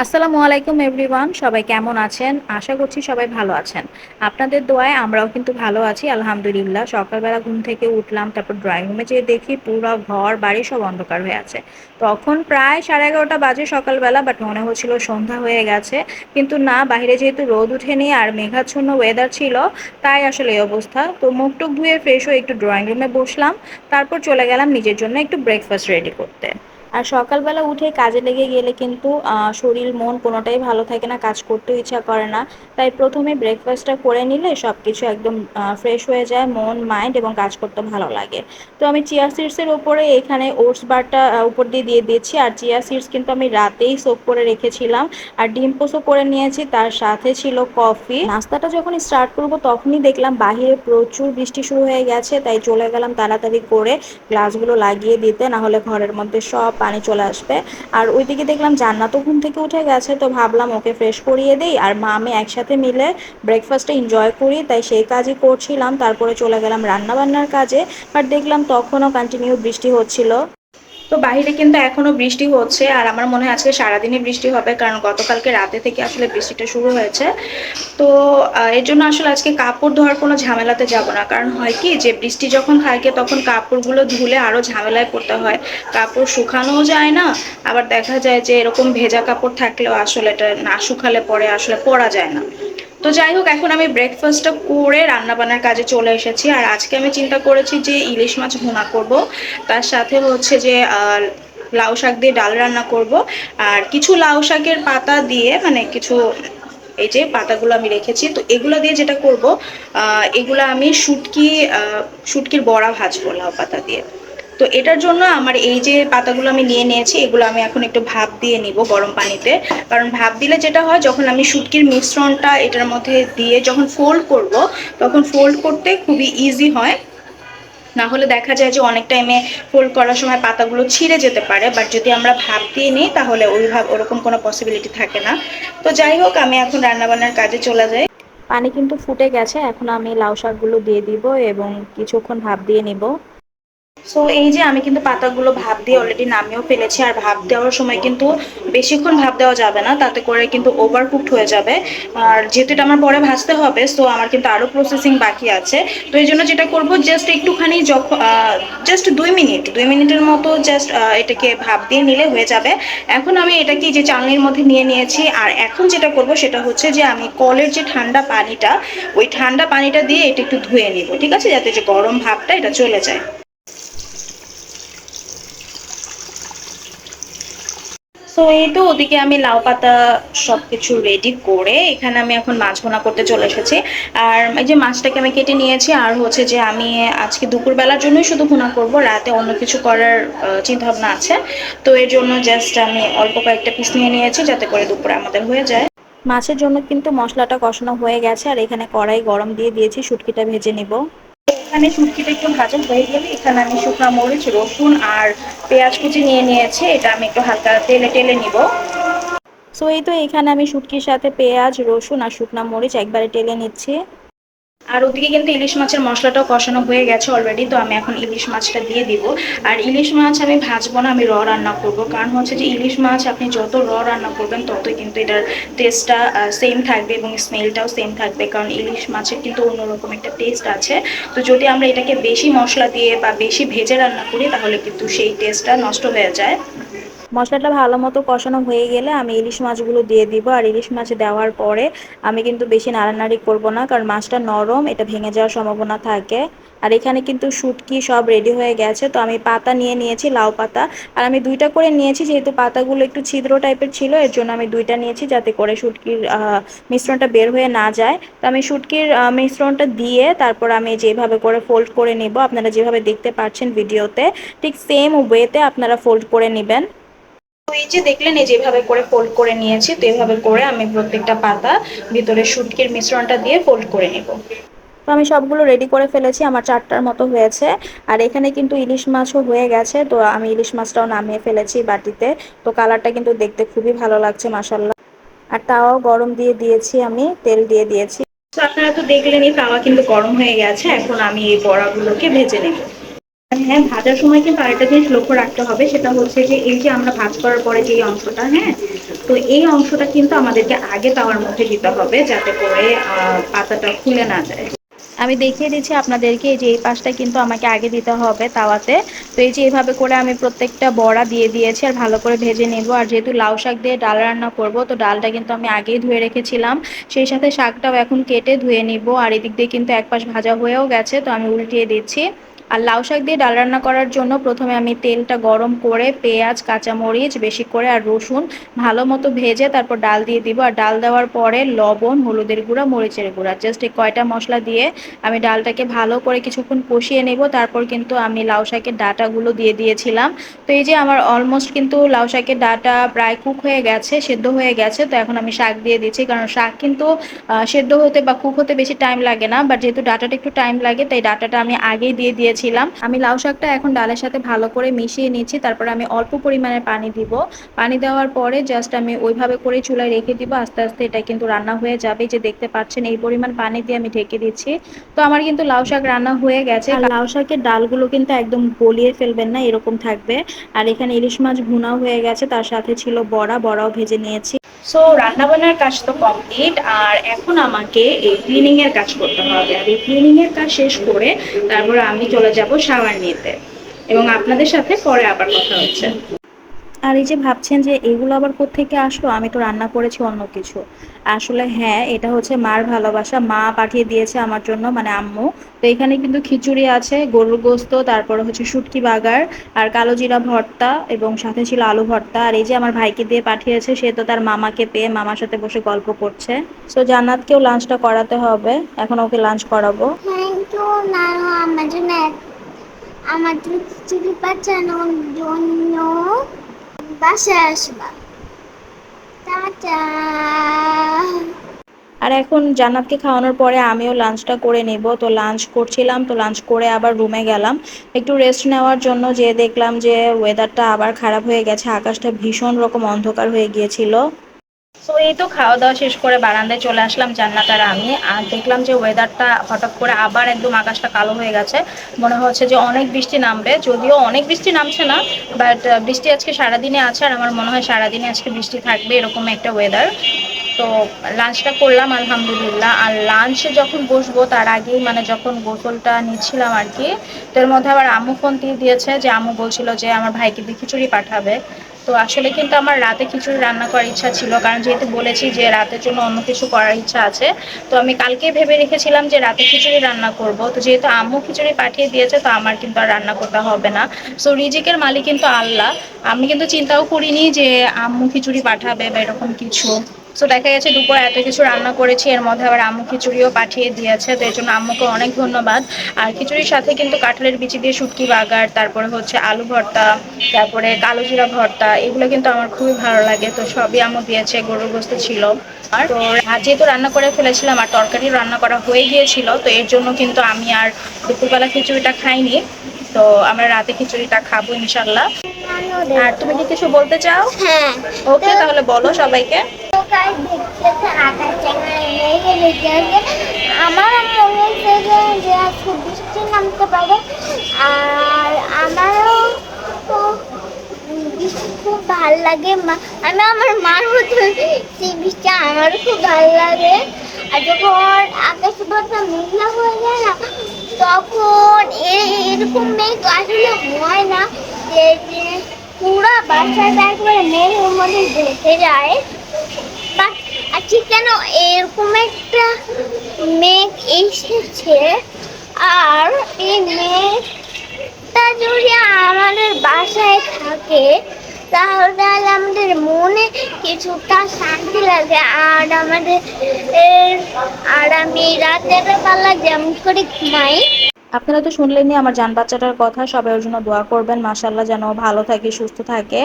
আসসালামু আলাইকুম এভরিওয়ান, সবাই কেমন আছেন? আশা করছি সবাই ভালো আছেন। আপনাদের দোয়ায় আমরাও কিন্তু ভালো আছি আলহামদুলিল্লাহ। সকালবেলা ঘুম থেকে উঠলাম, তারপর ড্রয়িং রুমে যেয়ে দেখি পুরো ঘর বাড়ি সব অন্ধকার হয়ে আছে। তখন প্রায় 11:30 বাজে সকালবেলা, বাট মনে হচ্ছিল সন্ধ্যা হয়ে গেছে। কিন্তু না, বাইরে যেহেতু রোদ উঠেনি আর মেঘাচ্ছন্ন ওয়েদার ছিল, তাই আসলে এই অবস্থা। তো মুখ টুক ধুয়ে ফ্রেশ হয়ে একটু ড্রয়িং রুমে বসলাম, তারপর চলে গেলাম নিজের জন্য একটু ব্রেকফাস্ট রেডি করতে। আর সকালবেলা উঠে কাজে লেগে গেলে কিন্তু শরীর মন কোনোটাই ভালো থাকে না, কাজ করতেও ইচ্ছা করে না। তাই প্রথমে ব্রেকফাস্টটা করে নিলে সব কিছু একদম ফ্রেশ হয়ে যায়, মন মাইন্ড এবং কাজ করতে ভালো লাগে। তো আমি চিয়া সিডসের ওপরে এখানে ওটস বারটা উপর দিয়ে দিয়ে দিয়েছি। আর চিয়া সিডস কিন্তু আমি রাতেই সোক করে রেখেছিলাম। আর ডিম পোস্টও করে নিয়েছি, তার সাথে ছিল কফি। নাস্তাটা যখন স্টার্ট করব তখনই দেখলাম বাহিরে প্রচুর বৃষ্টি শুরু হয়ে গেছে, তাই চলে গেলাম তাড়াতাড়ি করে গ্লাসগুলো লাগিয়ে দিতে, না হলে ঘরের মধ্যে সব পানি চলে আসবে। আর ওইদিকে দেখলাম জান্নাতও ঘুম থেকে উঠে গেছে, তো ভাবলাম ওকে ফ্রেশ করিয়ে দেই আর মা আমি একসাথে মিলে ব্রেকফাস্টটা এনজয় করি, তাই সেই কাজই করছিলাম। তারপরে চলে গেলাম রান্না বান্নার কাজে। বাট দেখলাম তখনও কন্টিনিউ বৃষ্টি হচ্ছিল। তো বাইরে কিন্তু এখনো বৃষ্টি হচ্ছে, আর আমার মনে হয় আজকে সারাদিনই বৃষ্টি হবে, কারণ গতকালকে রাতে থেকে আসলে বৃষ্টিটা শুরু হয়েছে। তো এর জন্য আসলে আজকে কাপড় ধোয়ার কোনো ঝামেলাতে যাব না, কারণ হয় কি যে বৃষ্টি যখন থাকে তখন কাপড়গুলো ধুলে আরও ঝামেলায় পড়তে হয়। কাপড় শুকানোও যায় না, আবার দেখা যায় যে এরকম ভেজা কাপড় থাকলেও আসলে এটা না শুকালে পরে আসলে পরা যায় না। তো যাই হোক, এখন আমি ব্রেকফাস্টটা করে রান্নাবান্নার কাজে চলে এসেছি। আর আজকে আমি চিন্তা করেছি যে ইলিশ মাছ ভুনা করব, তার সাথে হচ্ছে যে লাউ শাক দিয়ে ডাল রান্না করব। আর কিছু লাউ শাকের পাতা দিয়ে, মানে কিছু এই যে পাতাগুলো আমি রেখেছি, তো এগুলো দিয়ে যেটা করব, এগুলো আমি শুটকির বড়া ভাজবো লাউ পাতা দিয়ে। তো এটার জন্য আমার এই যে পাতাগুলো আমি নিয়ে নিয়েছি, এগুলো আমি এখন একটু ভাপ দিয়ে নিব গরম পানিতে। কারণ ভাপ দিলে যেটা হয়, যখন আমি শুটকির মিশ্রণটা এটার মধ্যে দিয়ে যখন ফোল্ড করব, তখন ফোল্ড করতে খুবই ইজি হয়। না হলে দেখা যায় যে অনেক টাইমে ফোল্ড করার সময় পাতাগুলো ছিঁড়ে যেতে পারে, বাট যদি আমরা ভাপ দিয়ে নিই তাহলে ওরকম কোনো পসিবিলিটি থাকে না। তো যাই হোক, আমি এখন রান্নাবান্নার কাজে চলে যাই। পানি কিন্তু ফুটে গেছে, এখন আমি লাউ শাকগুলো দিয়ে দিব এবং কিছুক্ষণ ভাপ দিয়ে নিব। সো এই যে আমি কিন্তু পাতাগুলো ভাপ দিয়ে অলরেডি নামিয়েও ফেলেছি। আর ভাপ দেওয়ার সময় কিন্তু বেশিক্ষণ ভাপ দেওয়া যাবে না, তাতে করে কিন্তু ওভার কুকড হয়ে যাবে। আর যেহেতু এটা আমার পরে ভাজতে হবে, সো আমার কিন্তু আরও প্রসেসিং বাকি আছে। তো এই জন্য যেটা করবো, জাস্ট একটুখানি যখন জাস্ট 2 মিনিটের মতো জাস্ট এটাকে ভাপ দিয়ে নিলে হয়ে যাবে। এখন আমি এটাকে যে চালনির মধ্যে নিয়ে নিয়েছি, আর এখন যেটা করব সেটা হচ্ছে যে আমি কলের যে ঠান্ডা পানিটা, ওই ঠান্ডা পানিটা দিয়ে এটা একটু ধুয়ে নিব, ঠিক আছে, যাতে যে গরম ভাবটা এটা চলে যায়। তো এই তো ওদিকে আমি লাউ পাতা সবকিছু রেডি করে এখানে আমি এখন মাছ ভুনা করতে চলে এসেছি। আর এই যে মাছটাকে আমি কেটে নিয়েছি, আর হচ্ছে যে আমি আজকে দুপুরবেলার জন্যই শুধু ভুনা করব, রাতে অন্য কিছু করার চিন্তা ভাবনা আছে। তো এর জন্য জাস্ট আমি অল্প কয়েকটা পিস নিয়ে নিয়েছি, যাতে করে দুপুরে আমাদের হয়ে যায়। মাছের জন্য কিন্তু মশলাটা কষানো হয়ে গেছে, আর এখানে কড়াই গরম দিয়ে দিয়েছি, শুটকিটা ভেজে নিব। এখানে শুটকিটা একটু ভাজা হয়ে গেলে এখানে আমি শুকনো মরিচ, রসুন আর পেঁয়াজ কুচি নিয়ে নিয়েছি, এটা আমি একটু হালকা তেলে টেলে নিব। সো এই তো এখানে আমি শুটকির সাথে পেঁয়াজ, রসুন আর শুকনো মরিচ একবারে টেলে নিচ্ছি। আর ওদিকে কিন্তু ইলিশ মাছের মশলাটাও কষানো হয়ে গেছে অলরেডি, তো আমি এখন ইলিশ মাছটা দিয়ে দিব। আর ইলিশ মাছ আমি ভাজবো না, আমি রান্না করব। কারণ হচ্ছে যে ইলিশ মাছ আপনি যত রান্না করবেন ততই কিন্তু এটার টেস্টটা সেম থাকবে এবং স্মেলটাও সেম থাকবে, কারণ ইলিশ মাছের কিন্তু অন্যরকম একটা টেস্ট আছে। তো যদি আমরা এটাকে বেশি মশলা দিয়ে বা বেশি ভেজে রান্না করি, তাহলে কিন্তু সেই টেস্টটা নষ্ট হয়ে যায়। মশলাটা ভালো মতো কষানো হয়ে গেলে আমি ইলিশ মাছগুলো দিয়ে দিব। আর ইলিশ মাছ দেওয়ার পরে আমি কিন্তু বেশি নাড়ানাড়ি করব না, কারণ মাছটা নরম, এটা ভেঙে যাওয়ার সম্ভাবনা থাকে। আর এখানে কিন্তু শুটকি সব রেডি হয়ে গেছে, তো আমি পাতা নিয়ে নিয়েছি, লাউ পাতা। আর আমি দুইটা করে নিয়েছি, যেহেতু পাতাগুলো একটু ছিদ্র টাইপের ছিল, এর জন্য আমি দুইটা নিয়েছি, যাতে করে শুটকির মিশ্রণটা বের হয়ে না যায়। তো আমি শুটকির মিশ্রণটা দিয়ে তারপর আমি যেভাবে করে ফোল্ড করে নিব, আপনারা যেভাবে দেখতে পাচ্ছেন ভিডিওতে, ঠিক সেম ওয়েতে আপনারা ফোল্ড করে নেবেন। তো এই যে দেখলেন, এই যেভাবে করে ফোল্ড করে নিয়েছি, তো এইভাবে করে আমি প্রত্যেকটা পাতা ভিতরে শুটকির মিশ্রণটা দিয়ে ফোল্ড করে নিব। তো আমি সবগুলো রেডি করে ফেলেছি, আমার 4টার মতো হয়েছে। আর এখানে কিন্তু ইলিশ মাছও হয়ে গেছে, তো আমি ইলিশ মাছটাও নামিয়ে ফেলেছি বাটিতে। তো কালারটা কিন্তু দেখতে খুবই ভালো লাগছে মাশাআল্লাহ। আর তাওয়াও গরম দিয়ে দিয়েছি, আমি তেল দিয়ে দিয়েছি। তো আপনারা তো দেখলেনই, তাওয়া কিন্তু গরম হয়ে গেছে, এখন আমি এই বড়াগুলোকে ভেজে নেব। হ্যাঁ, ভাজার সময় কিন্তু আরেকটা জিনিস লক্ষ্য রাখতে হবে, সেটা হচ্ছে যে এই যে আমরা ভাজ করার পরে যে অংশটা, হ্যাঁ, তো এই অংশটা কিন্তু আমাদেরকে আগে তাওয়ার মধ্যে দিতে হবে যাতে করে পাতাটা খুলে না যায়। আমি দেখিয়ে দিচ্ছি আপনাদেরকে, এই যে এই পাশটা কিন্তু আমাকে আগে দিতে হবে তাওয়াতে। তো এই যে এইভাবে করে আমি প্রত্যেকটা বড়া দিয়ে দিয়েছি আর ভালো করে ভেজে নেব। আর যেহেতু লাউ শাক দিয়ে ডাল রান্না করব, তো ডালটা কিন্তু আমি আগেই ধুয়ে রেখেছিলাম, সেই সাথে শাকটাও এখন কেটে ধুয়ে নিব। আর এদিক দিয়ে কিন্তু এক পাশ ভাজা হয়েও গেছে, তো আমি উল্টিয়ে দিচ্ছি। আর লাউ শাক দিয়ে ডাল রান্না করার জন্য প্রথমে আমি তেলটা গরম করে পেঁয়াজ, কাঁচামরিচ বেশি করে আর রসুন ভালো মতো ভেজে তারপর ডাল দিয়ে দিব। আর ডাল দেওয়ার পরে লবণ, হলুদের গুঁড়া, মরিচের গুঁড়া, জাস্ট এই কয়টা মশলা দিয়ে আমি ডালটাকে ভালো করে কিছুক্ষণ কষিয়ে নেব। তারপর কিন্তু আমি লাউ শাকের ডাঁটাগুলো দিয়ে দিয়েছিলাম। তো এই যে আমার অলমোস্ট কিন্তু লাউ শাকের ডাঁটা প্রায় কুক হয়ে গেছে, সেদ্ধ হয়ে গেছে। তো এখন আমি শাক দিয়ে দিচ্ছি, কারণ শাক কিন্তু সেদ্ধ হতে বা কুক হতে বেশি টাইম লাগে না, বাট যেহেতু ডাঁটাটা একটু টাইম লাগে তাই ডাঁটাটা আমি আগেই দিয়ে দিয়েছিলাম। আমি লাউ শাকটা এখন ডালের সাথে ভালো করে মিশিয়ে নিচ্ছি, তারপরে আমি অল্প পরিমাণে পানি দিব। পানি দেওয়ার পরে জাস্ট আমি ওইভাবে করে চুলায় রেখে দিব, আস্তে আস্তে এটা কিন্তু রান্না হয়ে যাবে। যে দেখতে পাচ্ছেন এই পরিমাণ পানি দিয়ে আমি ঢেকে দিচ্ছি। তো আমার কিন্তু লাউ শাক রান্না হয়ে গেছে। আর লাউ শাকের ডালগুলো কিন্তু একদম গলিয়ে ফেলবেন না, এরকম থাকবে। আর এখানে ইলিশ মাছ ভুনাও হয়ে গেছে, তার সাথে ছিল বড়াও ভেজে নিয়েছি। সো রান্নাবান্নার কাজ তো কমপ্লিট, আর এখন আমাকে এই ক্লিনিং এর কাজ করতে হবে। আর এই ক্লিনিং এর কাজ শেষ করে তারপরে আমি চলে যাব শাওয়ার নিতে, এবং আপনাদের সাথে পরে আবার কথা হচ্ছে। আর এই যে ভাবছেন যে এগুলো আবার কোত্থেকে আসলো, আমি তো রান্না করেছি অন্য কিছু। আসলে হ্যাঁ, এটা হচ্ছে মার ভালোবাসা, মা পাঠিয়ে দিয়েছে আমার জন্য, মানে আম্মু। তো এখানে কিন্তু খিচুড়ি আছে, গরুর গোস্ত, তারপরে হচ্ছে শুটকি বাগার, আর কালো জিরা ভর্তা, এবং সাথে ছিল আলু ভর্তা। আর এই যে আমার ভাইকে দিয়ে পাঠিয়েছে, সে তো তার মামাকে পেয়ে মামার সাথে বসে গল্প করছে। সো জান্নাতকেও লাঞ্চটা করাতে হবে, এখন ওকে লাঞ্চ করাবো। থ্যাংক ইউ নানু, আমার জন্য আমাদের খিচুড়ি পাঠানোর জন্য। বাসায় আসবা, টাটা। আর এখন জান্নাতকে খাওয়ানোর পরে আমিও লাঞ্চটা করে নেব। তো লাঞ্চ করছিলাম, তো লাঞ্চ করে আবার রুমে গেলাম একটু রেস্ট নেওয়ার জন্য। যেয়ে দেখলাম যে ওয়েদারটা আবার খারাপ হয়ে গেছে, আকাশটা ভীষণ রকম অন্ধকার হয়ে গিয়েছিল। তো এই তো খাওয়া দাওয়া শেষ করে বারান্দায় চলে আসলাম জান্নাত আর আমি, আর দেখলাম যে ওয়েদারটা হঠাৎ করে আবার একদম আকাশটা কালো হয়ে গেছে। মনে হচ্ছে যে অনেক বৃষ্টি নামবে, যদিও অনেক বৃষ্টি নামছে না, বাট বৃষ্টি আজকে সারাদিনে আছে। আর আমার মনে হয় সারাদিনে আজকে বৃষ্টি থাকবে, এরকম একটা ওয়েদার। তো লাঞ্চটা করলাম আলহামদুলিল্লাহ। আর লাঞ্চে যখন বসবো তার আগেই, মানে যখন গোসলটা নিচ্ছিলাম আর কি, তো এর মধ্যে আবার আম্মু ফোন দিয়ে দিয়েছে, যে আম্মু বলছিল যে আমার ভাইকে দিয়ে খিচুড়ি পাঠাবে। তো আসলে কিন্তু আমার রাতে খিচুড়ি রান্না করার ইচ্ছা ছিল, কারণ যেহেতু বলেছি যে রাতের জন্য অন্য কিছু করার ইচ্ছা আছে। তো আমি কালকে ভেবে রেখেছিলাম যে রাতে খিচুড়ি রান্না করব। তো যেহেতু আম্মু খিচুড়ি পাঠিয়ে দিয়েছে, তো আমার কিন্তু আর রান্না করতে হবে না। সো রিজিকের মালিক কিন্তু আল্লাহ। আমি কিন্তু চিন্তাও করিনি যে আম্মু খিচুড়ি পাঠাবে বা এরকম কিছু। সো দেখা গেছে দুপুর এত কিছু রান্না করেছি, এর মধ্যে আবার আম্মু খিচুড়িও পাঠিয়ে দিয়েছে, তো এর জন্য আম্মুকে অনেক ধন্যবাদ। আর খিচুড়ির সাথে কিন্তু কাঁঠালের বিচি দিয়ে শুটকি বাগার, তারপরে হচ্ছে আলু ভর্তা, তারপরে কালো জিরা ভর্তা, এগুলো কিন্তু আমার খুবই ভালো লাগে। তো সবই আম্মু দিয়েছে, গরুর গোস্ত ছিল। আর তো যেহেতু রান্না করে ফেলেছিলাম আর তরকারি রান্না করা হয়ে গিয়েছিল, তো এর জন্য কিন্তু আমি আর দুপুরবেলা খিচুড়িটা খাইনি। তো আমরা রাতে খিচুড়িটা খাবো ইনশাল্লাহ। আর তুমি কি কিছু বলতে চাও? হ্যাঁ। ওকে, তাহলে বলো সবাইকে। আমার মনে হচ্ছে যে আজকে বৃষ্টি নামতে পারে, আর আমারও বৃষ্টি খুব ভাল লাগে। আমি আমার মার মতো সেই বৃষ্টি আমারও খুব ভাল লাগে। আর যখন আকাশে বর্ষা মেঘলা হয়ে যায় না, তখন এরকম মেঘ আসলে হয় না, যে পুরা বাসাটা একবারে মেঘের মধ্যে ঢেকে যায়। বাট আজকে কেন এরকম একটা মেঘ এসেছে, আর এই মেঘটা যদি আমাদের বাসায় থাকে তাহলে আমাদের মনে কিছুটা শান্তি লাগে। আর আমি রাতের বেলা যেমন করে ঘুমাই। আপনারা তো শুনলেনই আমার জান বাচ্চাটার কথা, সবাই ওর জন্য দোয়া করবেন, মাশাআল্লাহ যেন ভালো থাকে, সুস্থ থাকে।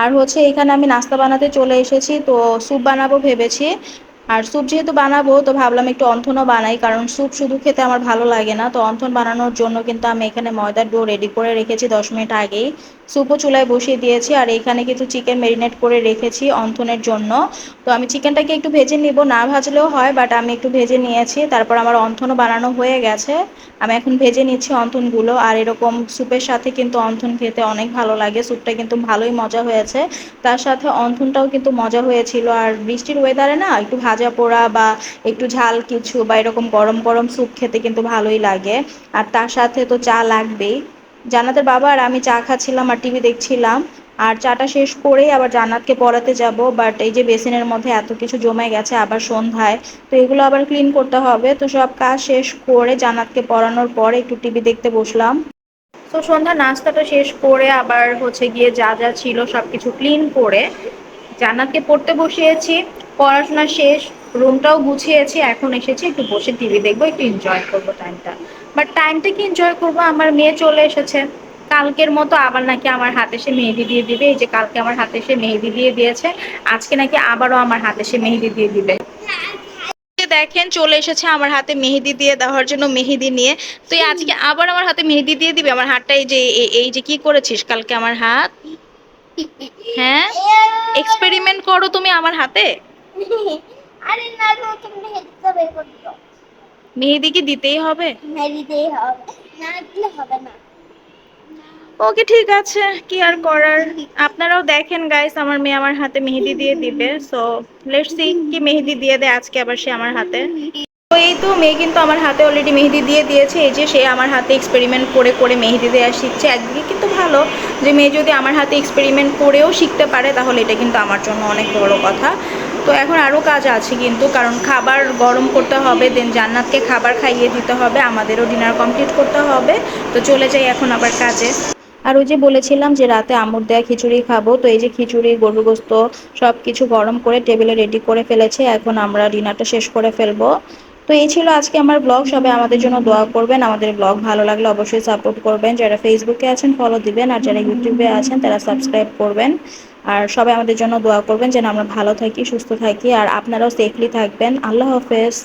আর হচ্ছে এখানে আমি নাস্তা বানাতে চলে এসেছি, তো স্যুপ বানাবো ভেবেছি। আর স্যুপ যেহেতু বানাবো তো ভাবলাম একটু অন্থনও বানাই, কারণ স্যুপ শুধু খেতে আমার ভালো লাগে না। তো অন্থন বানানোর জন্য কিন্তু আমি এখানে ময়দার ডো রেডি করে রেখেছি 10 মিনিট আগেই। স্যুপও চুলায় বসিয়ে দিয়েছি, আর এখানে কিন্তু চিকেন ম্যারিনেট করে রেখেছি অন্থনের জন্য। তো আমি চিকেনটাকে একটু ভেজে নিব, না ভাজলেও হয়, বাট আমি একটু ভেজে নিয়েছি। তারপর আমার অন্থনও বানানো হয়ে গেছে, আমি এখন ভেজে নিচ্ছি অন্থনগুলো। আর এরকম স্যুপের সাথে কিন্তু অন্থন খেতে অনেক ভালো লাগে, স্যুপটা কিন্তু ভালোই মজা হয়েছে, তার সাথে অন্থনটাও কিন্তু মজা হয়েছিল। আর বৃষ্টির ওয়েদারে না একটু ভাজা পোড়া বা একটু ঝাল কিছু বা এরকম গরম গরম স্যুপ খেতে কিন্তু ভালোই লাগে। আর তার সাথে তো চা লাগবেই। জান্নাতের বাবা আর আমি চা খাচ্ছিলাম আর টিভি দেখছিলাম। আর চাটা শেষ করেই আবার জান্নাতকে পড়াতে যাব, বাট এই যে বেসিনের মধ্যে এত কিছু জমে গেছে আবার সন্ধ্যায়, তো এগুলো আবার ক্লিন করতে হবে। তো সব কাজ শেষ করে জান্নাতকে পড়ানোর পরে একটু টিভি দেখতে বসলাম। তো সন্ধ্যার নাস্তাটা শেষ করে আবার হচ্ছে গিয়ে যা যা ছিল সবকিছু ক্লিন করে জান্নাতকে পড়তে বসিয়েছি। পড়াশোনা শেষ, রুমটাও গুছিয়েছি, এখন এসেছি একটু বসে টিভি দেখবো, একটু এনজয় করবো টাইমটা। বাট টাইমটা কি এনজয় করবো, আমার মেয়ে চলে এসেছে। কালকের মতো আবার নাকি আমার হাতে সে মেহেদি দিয়ে দিবে। এই যে কালকে আমার হাতে সে মেহেদি দিয়ে দিয়েছে, আজকে নাকি আবারও আমার হাতে সে মেহেদি দিয়ে দিবে। দেখেন চলে এসেছে আমার হাতে মেহেদি দিয়ে দেওয়ার জন্য, মেহেদি নিয়ে। তুই আজকে আবার আমার হাতে মেহেদি দিয়ে দিবি? আমার হাতটা এই যে এই যে কি করেছিস কালকে আমার হাত, হ্যাঁ? এক্সপেরিমেন্ট করো তুমি আমার হাতে। আরে না, তুমি মেহেদিটা বের করে দাও। মেহেদি কি দিতেই হবে? হ্যাঁ, দিতেই হবে, না দিলে হবে না। ওকে ঠিক আছে, কি আর করার। আপনারাও দেখেন গাইস, আমার মেয়ে আমার হাতে মেহেদি দিয়ে দিবে। সো লেটস সি কি মেহেদি দিয়ে দেয় আজকে আবার সে আমার হাতে। তো এই তো মেয়ে কিন্তু আমার হাতে অলরেডি মেহেদি দিয়ে দিয়েছে। এই যে সে আমার হাতে এক্সপেরিমেন্ট করে করে মেহেদি দেওয়া শিখছে। একদিকে কিন্তু ভালো যে মেয়ে যদি আমার হাতে এক্সপেরিমেন্ট করেও শিখতে পারে, তাহলে এটা কিন্তু আমার জন্য অনেক বড় কথা। তো এখন আরও কাজ আছে কিন্তু, কারণ খাবার গরম করতে হবে, দেন জান্নাতকে খাবার খাইয়ে দিতে হবে, আমাদেরও ডিনার কমপ্লিট করতে হবে। তো চলে যাই এখন আবার কাজে। আর ওই যে বলেছিলাম যে রাতে আম্মুর দেয়া খিচুড়ি খাবো, তো এই যে খিচুড়ি গরুর গোস্ত সব কিছু গরম করে টেবিলে রেডি করে ফেলেছে, এখন আমরা ডিনারটা শেষ করে ফেলবো। তো এই ছিল আজকে আমার ব্লগ। সবাই আমাদের জন্য দোয়া করবেন, আমাদের ব্লগ ভালো লাগলে অবশ্যই সাপোর্ট করবেন, যারা ফেসবুকে আছেন ফলো দিবেন, আর যারা ইউটিউবে আছেন তারা সাবস্ক্রাইব করবেন। আর সবাই আমাদের জন্য দোয়া করবেন যেন আমরা ভালো থাকি, সুস্থ থাকি, আর আপনারাও সেফলি থাকবেন। আল্লাহ হাফেজ।